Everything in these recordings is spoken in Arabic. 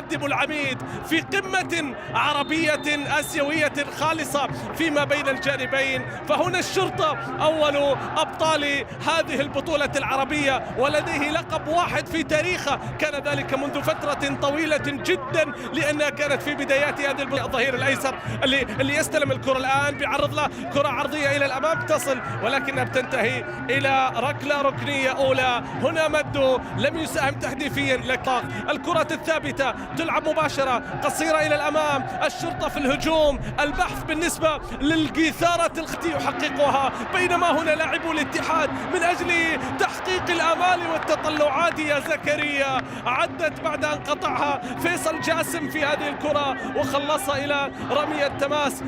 يقدم العميد في قمة عربية آسيوية خالصة فيما بين الجانبين. فهنا الشرطة أول أبطال هذه البطولة العربية ولديه لقب واحد في تاريخه، كان ذلك منذ فترة طويلة جدا لأنها كانت في بدايات هذه الظهير الأيسر اللي يستلم الكرة الآن، بيعرض له كرة عرضية إلى الأمام تصل ولكنها بتنتهي إلى ركلة ركنية أولى. هنا مدو لم يساهم تهديفيا لكن الكرة الثابتة تلعب مباشرة قصيرة إلى الأمام. الشرطة في الهجوم، البحث بالنسبة للقيثارة التي يحققها، بينما هنا لاعبو الاتحاد من أجل تحقيق الآمال والتطلعات يا زكريا عدت بعد أن قطعها فيصل جاسم في هذه الكرة وخلصها إلى رمية تماس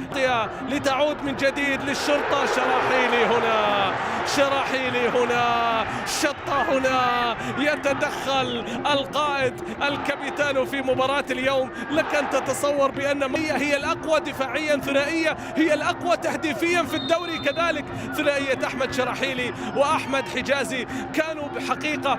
لتعود من جديد للشرطة. شراحيلي هنا، شراحيلي هنا، شطة هنا، يتدخل القائد الكابيتانو في مباراة اليوم. لك أن تتصور بأن هي الأقوى دفاعيا، ثنائية هي الأقوى تهديفيا في الدوري كذلك. ثنائية أحمد شراحيلي وأحمد حجازي كانوا بحقيقة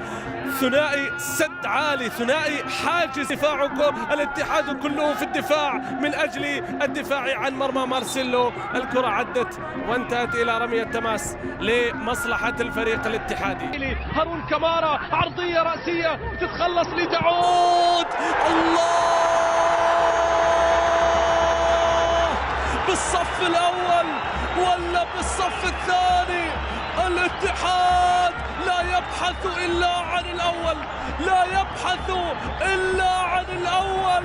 ثنائي سد عالي، ثنائي حاجز دفاعكم. الاتحاد كله في الدفاع من أجل الدفاع عن مرمى مارسيلو. الكرة عدت وانتهت إلى رمية تماس لمصلحة الفريق الاتحادي. هارون كمارا عرضية رأسية تتخلص لتعود، الله بالصف الأول ولا بالصف الثاني. الاتحاد لا يبحث إلا عن الأول، لا يبحث إلا عن الأول.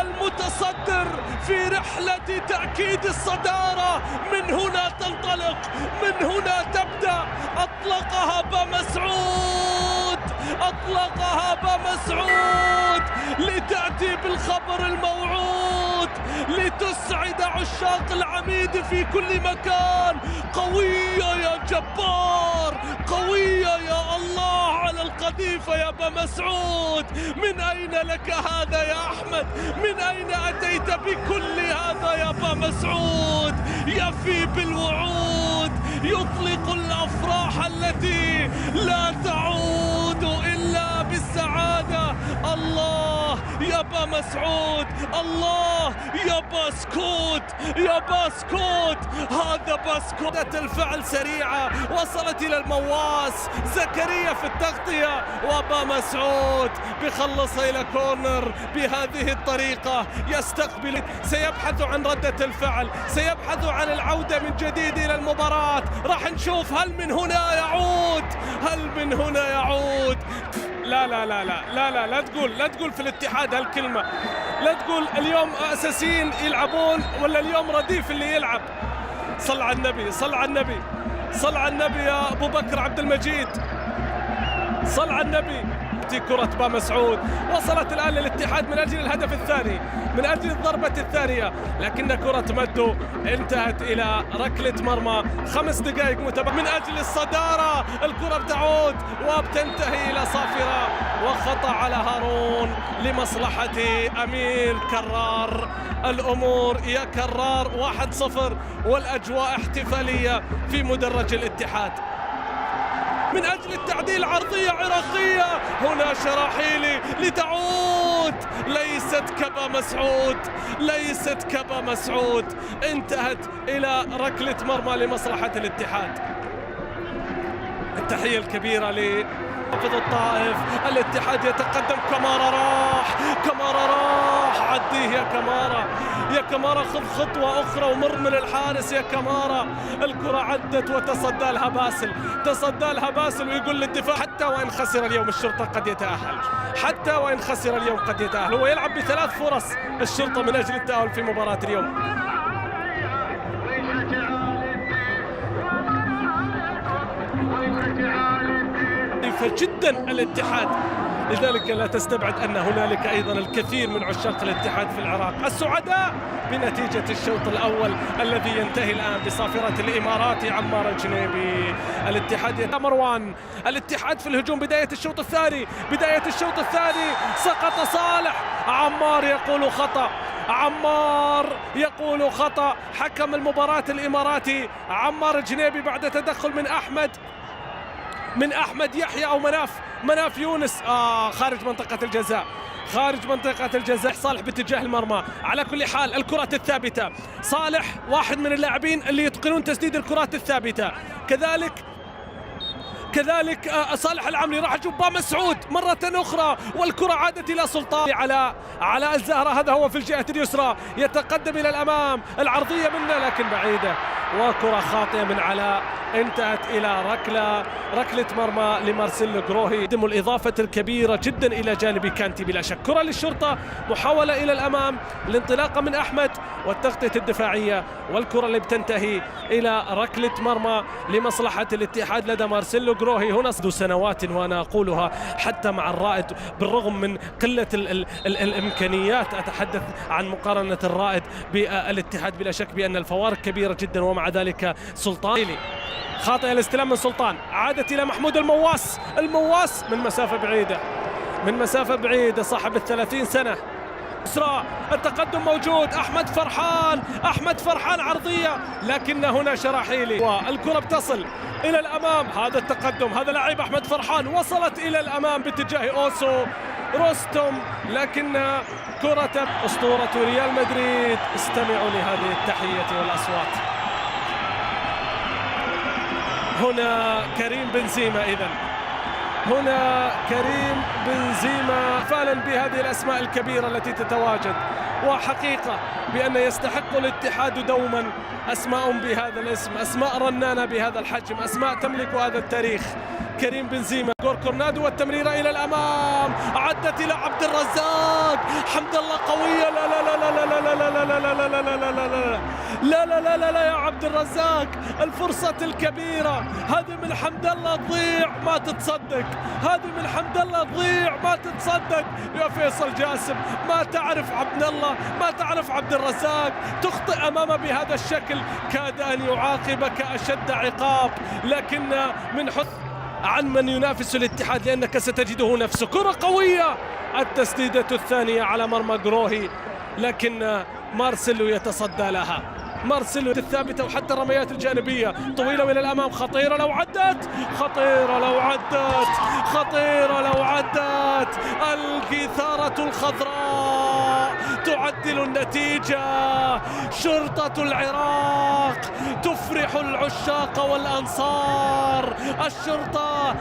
المتصدر في رحلة تأكيد الصدارة، من هنا تنطلق، من هنا تبدأ. أطلقها بمسعود، أطلقها بمسعود لتأتي بالخبر الموعود، لتسعد عشاق العميد في كل مكان. قوية يا جبار، قوية يا الله على القذيفة يا بمسعود. من أين لك هذا يا أحمد؟ من أين أتيت بكل هذا يا بمسعود؟ يفي بالوعود، يطلق الأفراح التي لا تعود إلا بالسعادة. الله يا بمسعود، الله يا باسكوت، يا باسكوت، هذا باسكوت. الفعل سريعة وصلت إلى المواس، زكريا في التغطية وبمسعود بخلصها إلى كورنر. بهذه الطريقة يستقبل، سيبحث عن ردة الفعل، سيبحث عن العودة من جديد إلى المباراة. راح نشوف هل من هنا يعود، هل من هنا يعود. لا لا لا لا لا لا لا تقول، لا تقول في الاتحاد هالكلمة، لا تقول اليوم أساسيين يلعبون ولا اليوم رديف اللي يلعب. صل على النبي، صل على النبي، صل على النبي يا أبو بكر عبد المجيد، صل على النبي. كرة بمسعود وصلت الآن للاتحاد من أجل الهدف الثاني، من أجل الضربة الثانية، لكن كرة مدو انتهت إلى ركلة مرمى. 5 دقائق متبقية من أجل الصدارة. الكرة بتعود وبتنتهي إلى صافرة وخطأ على هارون لمصلحة أمير كرار. الأمور يا كرار 1-0 والأجواء احتفالية في مدرج الاتحاد. من أجل التعديل عرضية عراقية، هنا شراحيلي لتعود، ليست كبا مسعود، ليست كبا مسعود، انتهت إلى ركلة مرمى لمصلحة الاتحاد. التحية الكبيرة لحافظ الطائف. الاتحاد يتقدم، كمارا راح، كمارا راح، عديه يا كمارا، يا كمارا خذ خطوة أخرى ومر من الحارس يا كمارا. الكرة عدت وتصدى لها باسل، تصدى لها باسل ويقول للدفاع حتى وإن خسر اليوم الشرطة قد يتأهل، حتى وإن خسر اليوم قد يتأهل. هو يلعب ب3 فرص الشرطة من أجل التأهل في مباراة اليوم. جدا الاتحاد، لذلك لا تستبعد أن هنالك أيضا الكثير من عشاق الاتحاد في العراق السعداء بنتيجة الشوط الأول الذي ينتهي الآن بصافرة الإماراتي عمار الجنيبي. الاتحاد يا مروان، الاتحاد في الهجوم. بداية الشوط الثاني، بداية الشوط الثاني، سقط صالح. عمار يقول خطأ، عمار يقول خطأ. حكم المباراة الإماراتي عمار الجنيبي بعد تدخل من أحمد يحيى أو مناف يونس خارج منطقة الجزاء، خارج منطقة الجزاء. صالح باتجاه المرمى. على كل حال الكرات الثابتة، صالح واحد من اللاعبين اللي يتقنون تسديد الكرات الثابتة. كذلك صالح العمري راح يشوف مسعود مرة أخرى، والكرة عادت إلى سلطان. علاء الزهرة، هذا هو في الجهة اليسرى، يتقدم إلى الأمام، العرضية منه لكن بعيدة، وكرة خاطئة من علاء انتهت إلى ركلة مرمى لمارسيلو جروهي. يقدم الإضافة الكبيرة جدا إلى جانب كانتي بلا شك. كرة للشرطة، محاولة إلى الأمام، الانطلاقة من أحمد والتغطية الدفاعية، والكرة اللي بتنتهي إلى ركلة مرمى لمصلحة الاتحاد لدى مارسيلو جروهي. هنا ذو سنوات وأنا أقولها حتى مع الرائد، بالرغم من قلة الإمكانيات، أتحدث عن مقارنة الرائد بالاتحاد بلا شك بأن الفوارق كبيرة جدا، ومع ذلك سلطان خاطئ الاستلام من سلطان، عادت إلى محمود المواس من مسافة بعيدة صاحب 30 سنة. إسراء، التقدم موجود، أحمد فرحان عرضية، لكن هنا شراحيلي، والكرة بتصل إلى الأمام. هذا التقدم، هذا لاعب أحمد فرحان، وصلت إلى الأمام باتجاه أوسو رستم، لكن كرة أسطورة ريال مدريد. استمعوا لهذه التحية والأصوات. هنا كريم بنزيما فعلا بهذه الأسماء الكبيرة التي تتواجد، وحقيقة بأن يستحق الاتحاد دوما أسماء بهذا الاسم، أسماء رنانة بهذا الحجم، أسماء تملك هذا التاريخ. كريم بنزيما، كورنادو والتمريرة إلى الأمام، عدت إلى عبد الرزاق، حمد الله قوية، لا لا لا لا لا لا لا لا لا لا لا لا لا لا لا لا لا يا عبد الرزاق، الفرصة الكبيرة هذه من حمد الله تضيع ما تتصدق، هذه من حمد الله تضيع ما تتصدق يا فيصل جاسم. ما تعرف عبد الله، ما تعرف عبد الرزاق، تخطئ أمامه بهذا الشكل، كاد أن يعاقبك أشد عقاب، لكن من عن من ينافس الاتحاد، لأنك ستجده نفسه. كرة قوية، التسديدة الثانية على مرمى جروهي، لكن مارسيلو يتصدى لها. مارسيلو الثابتة، وحتى الرميات الجانبية طويلة إلى الأمام، خطيرة لو عدت، الكثارة الخضراء تعدل النتيجة. شرطة العراق تفرح العشاق والأنصار. الشرطة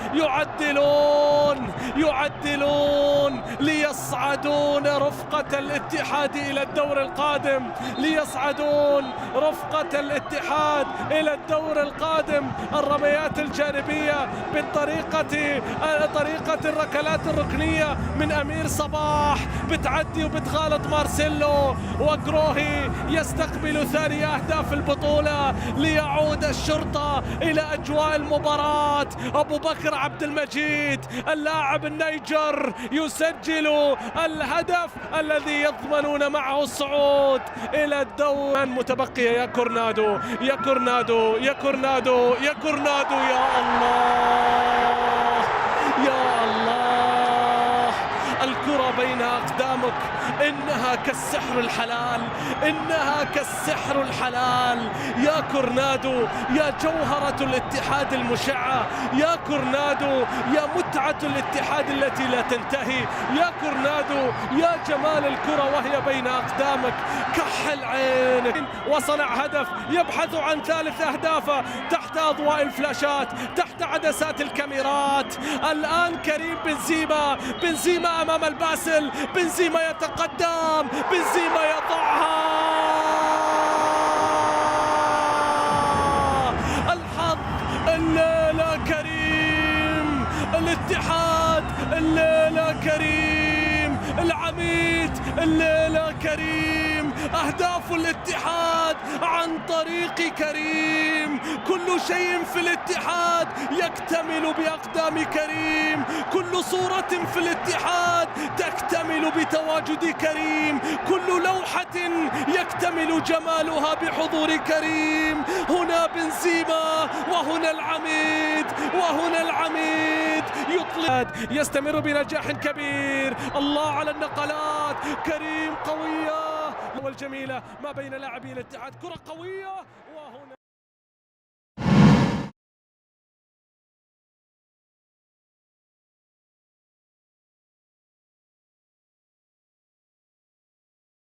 يعدلون ليصعدون رفقة الاتحاد إلى الدور القادم. الرميات الجانبية طريقة الركلات الركنية من أمير صباح بتعدي وبتغالط مارسيلو، وجروهي يستقبل ثاني أهداف البطولة ليعود الشرطة إلى أجواء المباراة. أبو بكر عبد المجيد اللاعب النيجر يسجل الهدف الذي يضمنون معه الصعود إلى الدور. متبقية يا كورنادو، يا الله، الكرة بين أقدامك، إنها كالسحر الحلال، يا كورنادو، يا جوهرة الاتحاد المشعة، يا كورنادو، يا متعة الاتحاد التي لا تنتهي، يا كورنادو، يا جمال الكرة وهي بين أقدامك، كحل عينك. وصنع هدف، يبحث عن ثالث أهدافه تحت أضواء الفلاشات، تحت عدسات الكاميرات. الآن كريم بنزيما أمام الباسل، بنزيما يتقدم، بنزيما يضعها. الحظ الليلة كريم، الاتحاد الليلة كريم، العميد الليلة كريم، أهداف الاتحاد عن طريق كريم. كل شيء في الاتحاد يكتمل بأقدام كريم، كل صورة في الاتحاد تكتمل بتواجد كريم، كل لوحة يكتمل جمالها بحضور كريم. هنا بنزيما، وهنا العميد يطلق، يستمر بنجاح كبير. الله على النقلات، كريم قوية والجميلة ما بين لاعبي الاتحاد، كرة قوية.